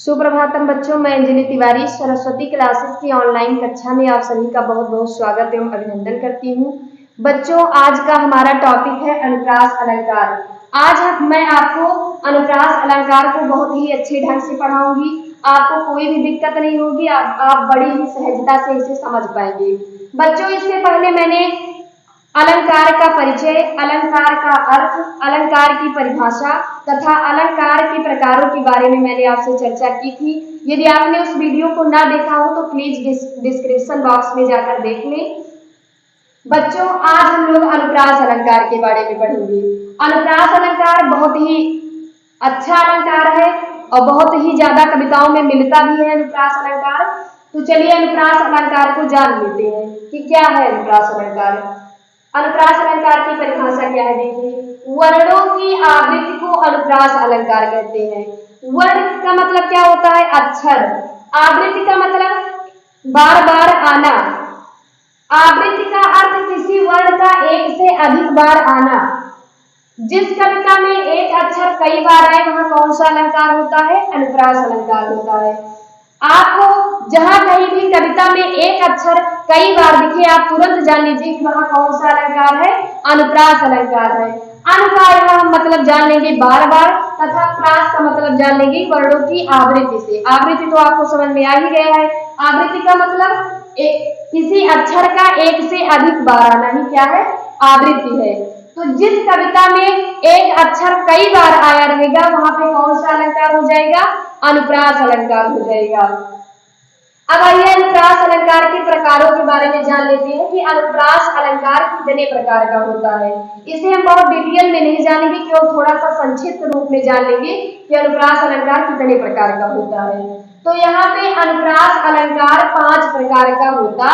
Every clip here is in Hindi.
सुप्रभातम बच्चों, मैं अंजलि तिवारी सरस्वती क्लासेस की ऑनलाइन कक्षा में आप सभी का बहुत बहुत स्वागत एवं अभिनंदन करती हूँ। बच्चों, आज का हमारा टॉपिक है अनुप्रास अलंकार। आज मैं आपको अनुप्रास अलंकार को बहुत ही अच्छे ढंग से पढ़ाऊंगी। आपको कोई भी दिक्कत नहीं होगी, आप बड़ी ही सहजता से इसे समझ पाएंगे। बच्चों, इससे पहले मैंने अलंकार का परिचय, अलंकार का अर्थ, अलंकार की परिभाषा तथा अलंकार के प्रकारों के बारे में मैंने आपसे चर्चा की थी। यदि आपने उस वीडियो को ना देखा हो तो प्लीज डिस्क्रिप्शन बॉक्स में जाकर देख लें। बच्चों, आज हम लोग अनुप्रास अलंकार के बारे में पढ़ेंगे। अनुप्रास अलंकार बहुत ही अच्छा अलंकार है और बहुत ही ज्यादा कविताओं में मिलता भी है अनुप्रास अलंकार। तो चलिए अनुप्रास अलंकार को जान लेते हैं कि क्या है अनुप्रास अलंकार। अनुप्रास अलंकार की परिभाषा क्या है, देखिए। वर्णों की आवृत्ति को अनुप्रास अलंकार कहते हैं। वर्ण का मतलब क्या होता है? अक्षर। आवृत्ति का मतलब बार बार आना। आवृत्ति का अर्थ किसी वर्ण का एक से अधिक बार आना। जिस कविता में एक अक्षर कई बार आए वहां कौन सा अलंकार होता है? अनुप्रास अलंकार होता है। आपको जहां कहीं भी कविता में एक अक्षर कई बार दिखे, आप तुरंत जान लीजिए कि वहां कौन सा अलंकार है? अनुप्रास अलंकार है। अनुप्रास का हम मतलब जान लेंगे बार बार, तथा प्रास का मतलब जान लेंगे वर्णों की आवृत्ति से। आवृत्ति तो आपको समझ में आ ही गया है। आवृत्ति का मतलब किसी अक्षर का एक से अधिक बार आना ही क्या है? आवृत्ति है। तो जिस कविता में एक अक्षर कई बार आया रहेगा वहां पे कौन सा अलंकार हो जाएगा? अनुप्रास अलंकार हो जाएगा। अब आइए अनुप्रास अलंकार के प्रकारों के बारे में जान लेते हैं कि अनुप्रास अलंकार कितने प्रकार का होता है। इसे हम बहुत डिटेल में नहीं जानेंगे, केवल थोड़ा सा संक्षिप्त रूप में जान लेंगे कि अनुप्रास अलंकार कितने प्रकार का होता है। तो यहाँ पे अनुप्रास अलंकार 5 प्रकार का होता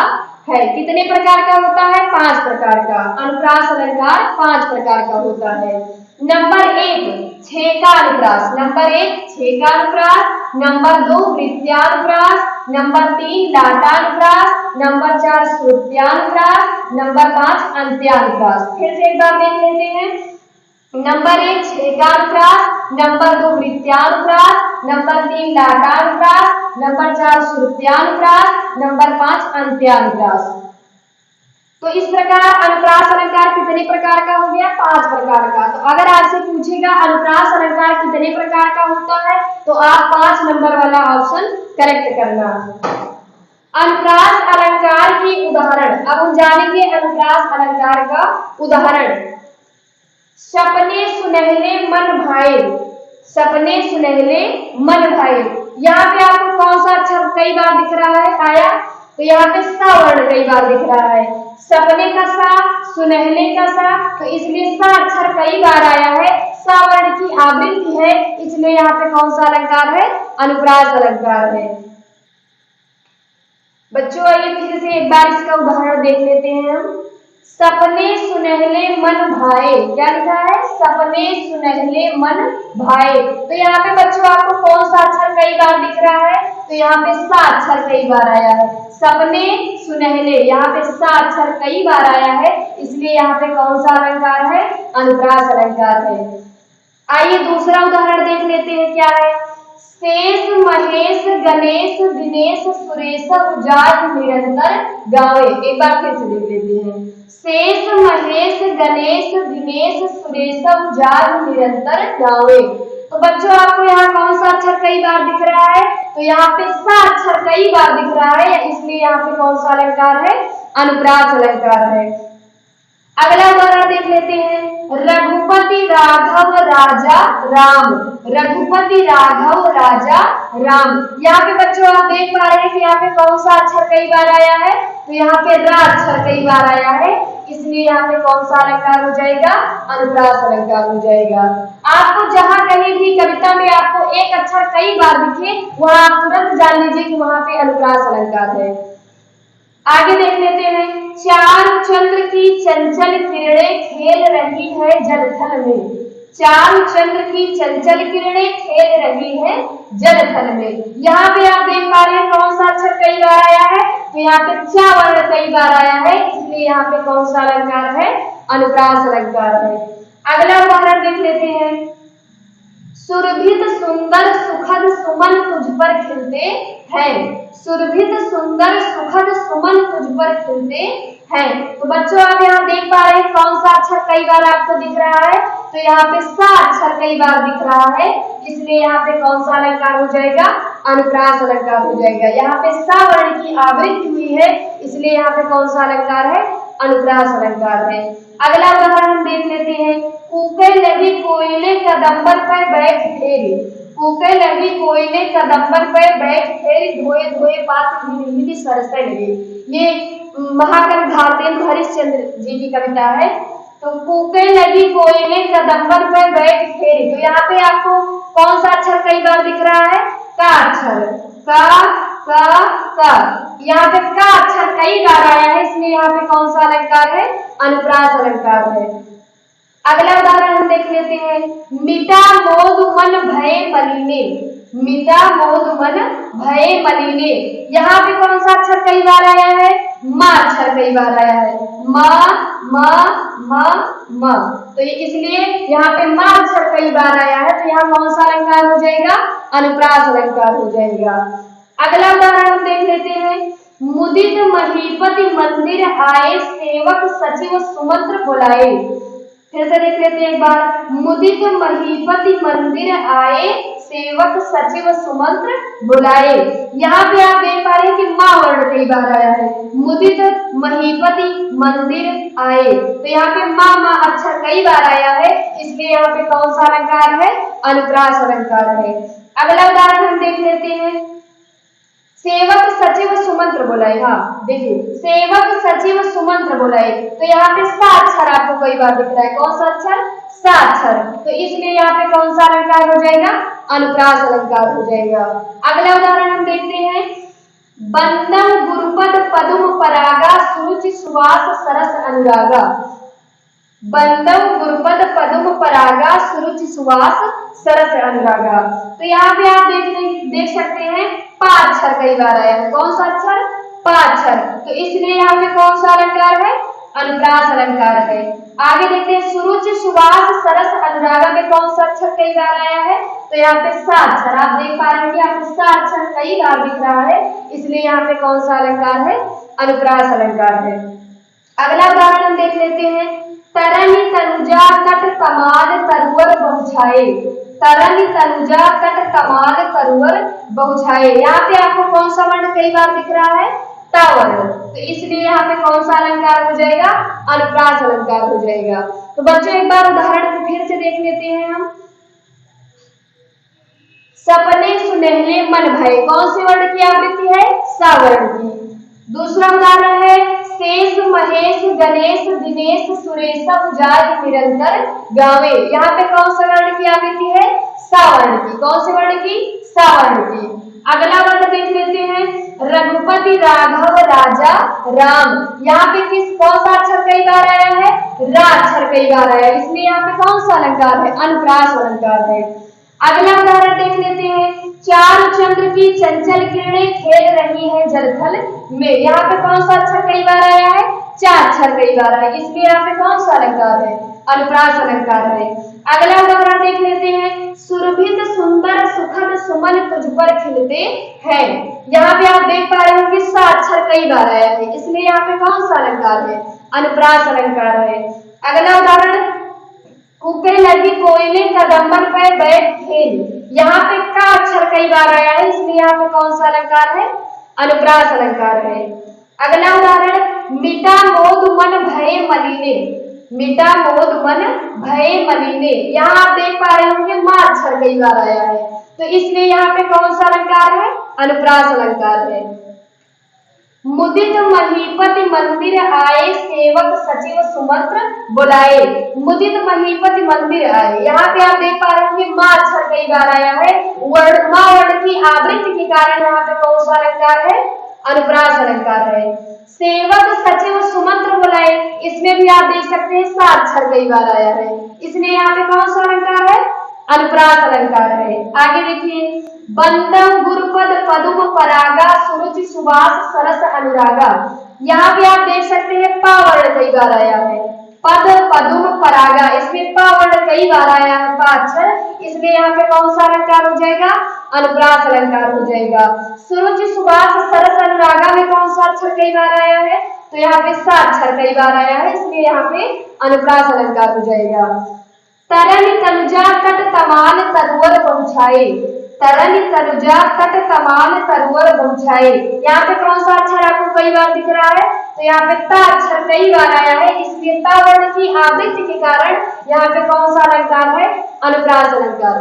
है। कितने प्रकार का होता है? 5 प्रकार का। अनुप्रास अलंकार 5 प्रकार का होता है। नंबर 1 छेका अनुप्रास, नंबर 1 छेका अनुप्रास, नंबर 2 वृत्त्यानुप्रास, नंबर 3 लाटानुप्रास, नंबर 4 श्रुत्यानुप्रास, नंबर 5 अंत्यानुप्रास। फिर से एक बार देख लेते हैं। नंबर 1 छेकानुप्रास, नंबर 2 वृत्त्यानुप्रास, नंबर 3 लाटानुप्रास, नंबर 4 श्रुत्यानुप्रास, नंबर 5 अंत्यानुप्रास। तो इस प्रकार अनुप्रास अलंकार कितने प्रकार का हो गया? 5 प्रकार का। तो अगर आपसे पूछेगा अनुप्रास अलंकार कितने प्रकार का होता है तो आप 5 नंबर वाला ऑप्शन करेक्ट करना। अनुप्रास अलंकार की उदाहरण, अब हम जानेंगे अनुप्रास अलंकार का उदाहरण। सपने सुनहले मन भाए, सपने सुनहले मन भाए। यहाँ पे आपको कौन सा अक्षर कई बार दिख रहा है आया? तो यहाँ पे सा वर्ण कई बार दिख रहा है। सपने का सा, सुनहले का सा, तो इसलिए सा अक्षर कई बार आया है। सा वर्ण की आवृत्ति है, इसलिए यहाँ पे कौन सा अलंकार है? अनुप्रास अलंकार है। बच्चों, आइए फिर से एक बार इसका उदाहरण देख लेते हैं हम। सपने सुनहले मन भाए, क्या लिखा है? सपने सुनहले मन भाए। तो यहाँ पे बच्चों आपको कौन सा अक्षर कई बार दिख रहा है? तो यहाँ पे सा अक्षर कई बार आया है। सपने सुनहले, यहाँ पे सा अक्षर कई बार आया है, इसलिए यहाँ पे कौन सा अलंकार है? अनुप्रास अलंकार है। आइए दूसरा उदाहरण देख लेते हैं क्या है। शेष महेश गणेश दिनेश सुरेश उजाड़ निरंतर गावे। एक बार फिर से देख लेते हैं। शेष महेश गणेश दिनेश सुरेश उजाड़ निरंतर गावे। तो बच्चों आपको यहाँ कौन सा अक्षर कई बार दिख रहा है? तो यहाँ पे सा अक्षर कई बार दिख रहा है, इसलिए यहाँ पे कौन सा अलंकार है? अनुप्रास अलंकार है। अगला उदाहरण देख लेते हैं। रघुपति राघव राजा राम, रघुपति राघव राजा राम। यहाँ पे बच्चों आप देख पा रहे हैं कि यहाँ पे कौन सा अक्षर कई बार आया है? तो यहाँ पे रा अक्षर कई बार आया है, इसलिए यहाँ पे कौन सा अलंकार हो जाएगा? अनुप्रास अलंकार हो जाएगा। आपको जहां कहीं भी कविता में आपको एक अक्षर कई बार दिखे वहां आप तुरंत जान लीजिए कि वहां पे अनुप्रास अलंकार है। आगे देख लेते हैं। चारु चंद्र की चंचल किरणें खेल रही है जलथल में, चारु चंद्र की चंचल किरणें खेल रही है जलथल में। यहाँ पे आप देख पा रहे हैं कौन सा अक्षर कई बार आया है? तो यहाँ पे चा वर्ण कई बार आया है, इसलिए यहाँ पे कौन सा अलंकार है? अनुप्रास अलंकार है। अगला उदाहरण देख लेते हैं। सुरभित सुंदर सुखद सुमन तुझ पर खिलते हैं। सुरभित सुंदर सुखद सुमन तुझ पर खिलते हैं। तो बच्चों आप यहाँ देख पा रहे हैं कौन सा अक्षर कई बार आपको दिख रहा है? तो यहाँ पे सा अक्षर कई बार दिख रहा है, इसलिए यहाँ पे कौन सा अलंकार हो जाएगा? अनुप्रास अलंकार हो जाएगा। यहाँ पे सा वर्ण की आवृत्ति हुई है, इसलिए यहाँ पे कौन सा अलंकार है? अनुप्रास अलंकार है। अगला उदाहरण हम देख लेते हैं। कूके लगी कोयले कदम्बर पर बैठ फेरी। कूके लगी कोयले कदम्बर पर बैठ फेरी, धोए धोए पात मिली सरसे लगे। ये महाकवि भारतेंदु हरिश्चंद्र जी की कविता है। तो कूके लगी कोयले कदम्बर पर बैठ फेरी, तो यहाँ पे आपको कौन सा अक्षर कई बार दिख रहा है? का अक्षर, का। यहाँ पे का अक्षर कई बार आया है, इसलिए यहाँ पे कौन सा अलंकार है? अनुप्रास अलंकार है। अगला उदाहरण हम देख लेते हैं। मिटा मोद मन भय मलिने। मिटा मोद मन भय मलिने, यहाँ पे कौन सा अक्षर कई बार आया है? माँ अक्षर कई बार आया है। म। तो ये इसलिए यहाँ पे माँ अक्षर कई बार आया है, तो यहाँ कौन सा अलंकार हो जाएगा? अनुप्रास अलंकार हो जाएगा। अगला उदाहरण हम देख लेते हैं। मुदित महीपति मंदिर आए, सेवक सचिव सुमंत्र बुलाए। फिर से देख लेते हैं एक बार। मुदित महीपति मंदिर आए, सेवक सचिव सुमंत्र बुलाए। यहाँ पे आप देख पा रहे हैं कि माँ वर्ण कई बार आया है। मुदित महीपति मंदिर आए, तो यहाँ पे माँ अक्षर कई बार आया है, इसलिए यहाँ पे कौन सा अलंकार है? अनुप्रास अलंकार है। अगला उदाहरण हम देख लेते हैं। सेवक सचिव सुमंत्र बुलाए। हाँ देखिए, सेवक सचिव सुमंत्र बुलाए, तो यहाँ पे सा अक्षर आपको कई बार दिख रहा है। कौन सा अक्षर? सा अक्षर, तो इसलिए यहाँ पे कौन सा अलंकार हो जाएगा? अनुप्रास अलंकार हो जाएगा। अगला उदाहरण हम देखते हैं। बंदम गुरुपद पदुम परागा, सुरुचि सुवास सरस अनुरागा। बंदम गुरुपद पदुम परागा, सुरुचि सुवास सरस अनुरागा। तो यहाँ पे आप देख सकते हैं पा अक्षर कई बार आया है। कौन सा अक्षर? पा अक्षर, तो इसलिए यहाँ पे कौन सा अलंकार है? अनुप्रास अलंकार है। आगे देखते हैं। सुरुचि सुवास सरस अनुरागा में कौन सा अक्षर कई बार आया है? तो यहाँ पे सा अक्षर आप देख पा रहे हैं कि यहाँ पे सा अक्षर कई बार दिख रहा है, इसलिए यहाँ पे कौन सा अलंकार है? अनुप्रास अलंकार है। अगला उदाहरण हम देख लेते हैं। तरनी तनुजा कट कमाल तरुवर बहुछाए। तरनी तनुजा कट कमाल तरुवर बहुछाए, यहाँ पे आपको कौन सा वर्ण कई बार दिख रहा है? ता वर्ण, तो इसलिए यहाँ पे कौन सा अलंकार हो जाएगा? अनुप्रास अलंकार हो जाएगा। तो बच्चों एक बार उदाहरण को फिर से देख लेते हैं हम। सपने सुनहले मन भय, कौन से वर्ण की आवृत्ति है? सा वर्ण की। दूसरा उदाहरण है। शेष महेश गणेश दिनेश सुरेश जाय निरंतर गावे, यहाँ पे कौन सा वर्ण की आवृत्ति है? सा वर्ण की। कौन से वर्ण की? सा वर्ण की। अगला वर्ण देख लेते हैं। रघुपति राघव राजा राम, यहाँ पे कौन सा अक्षर कई बार आया है? रा अक्षर कई बार आया, इसलिए यहाँ पे कौन सा अलंकार है? अनुप्रास अलंकार है। अगला उदाहरण देख लेते हैं। चारु चंद्र की चंचल किरणें खेल रही है जलथल में, यहाँ पे कौन सा अक्षर कई बार आया है? चा अक्षर कई बार आया, इसलिए यहाँ पे कौन सा अलंकार है? अनुप्रास अलंकार है। अगला उदाहरण देख लेते हैं। सुरभित सुंदर सुखद सुमन तुझ पर खिलते हैं, यहाँ पे आप देख पा रहे हो कि सा अक्षर कई बार आया है, इसलिए यहाँ पे कौन सा अलंकार है? अनुप्रास अलंकार है। अगला उदाहरण। कूके लगी कोयले कदम्बर पर बैठ खेल, यहाँ पे का अक्षर कई बार आया है, इसलिए यहाँ पे कौन सा अलंकार है? अनुप्रास अलंकार है। अगला उदाहरण। मिटा मोद मन भय मलिने। मिटा मोद मन भय मलिने, यहाँ आप देख पा रहे होंगे माँ अक्षर कई बार आया है, तो इसलिए यहाँ पे कौन सा अलंकार है? अनुप्रास अलंकार है। मुदित महीपति मंदिर आए, सेवक सचिव सुमंत्र बुलाए। मुदित महीपति मंदिर आए, यहाँ पे आप देख पा रहे हैं कि माँ अक्षर कई बार आया है, माँ वर्ण की आवृत्ति के कारण यहाँ पे कौन सा अलंकार है? अनुप्रास अलंकार है। सेवक सचिव सुमंत्र बुलाए, इसमें भी आप देख सकते हैं सा अक्षर कई बार आया है, इसलिए यहाँ पे कौन सा अलंकार है? अनुप्रास अलंकार है। आगे देखिए। बंदम गुरुपद पदुम परागा, सुरुचि सुवास सरस अनुरागा, यहाँ पे आप देख सकते हैं पा वर्ण कई बार आया है, पद, पदुम, परागा, इसमें प वर्ण कई बार आया है, प अक्षर, इसलिए यहाँ पे कौन सा अलंकार हो जाएगा? अनुप्रास अलंकार हो जाएगा। सुरुचि, सुभाष, सरस, अनुरागा में कौन सा अक्षर कई बार आया है? तो यहाँ पे स अक्षर कई बार आया है, इसलिए यहाँ पे अनुप्रास अलंकार हो जाएगा। तरन तनुजा तट तमाल तरुवर पहुंचाए, तरन तनुजा तट तमाल तरुवर पहुंचाए, यहाँ पे कौन सा अक्षर आपको कई बार दिख रहा है? तो यहाँ पे ता अक्षर कई बार आया है, इसलिए ता वर्ण की आवृत्ति के कारण यहाँ पे कौन सा अलंकार है? अनुप्रास अलंकार।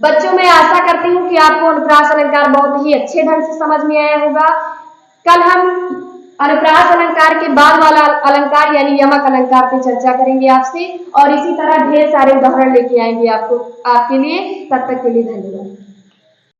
बच्चों, मैं आशा करती हूँ कि आपको अनुप्रास अलंकार बहुत ही अच्छे ढंग से समझ में आया होगा। कल हम अनुप्रास अलंकार के बाद वाला अलंकार यानी यमक अलंकार पे चर्चा करेंगे आपसे, और इसी तरह ढेर सारे उदाहरण लेके आएंगे आपके लिए। तब तक के लिए धन्यवाद।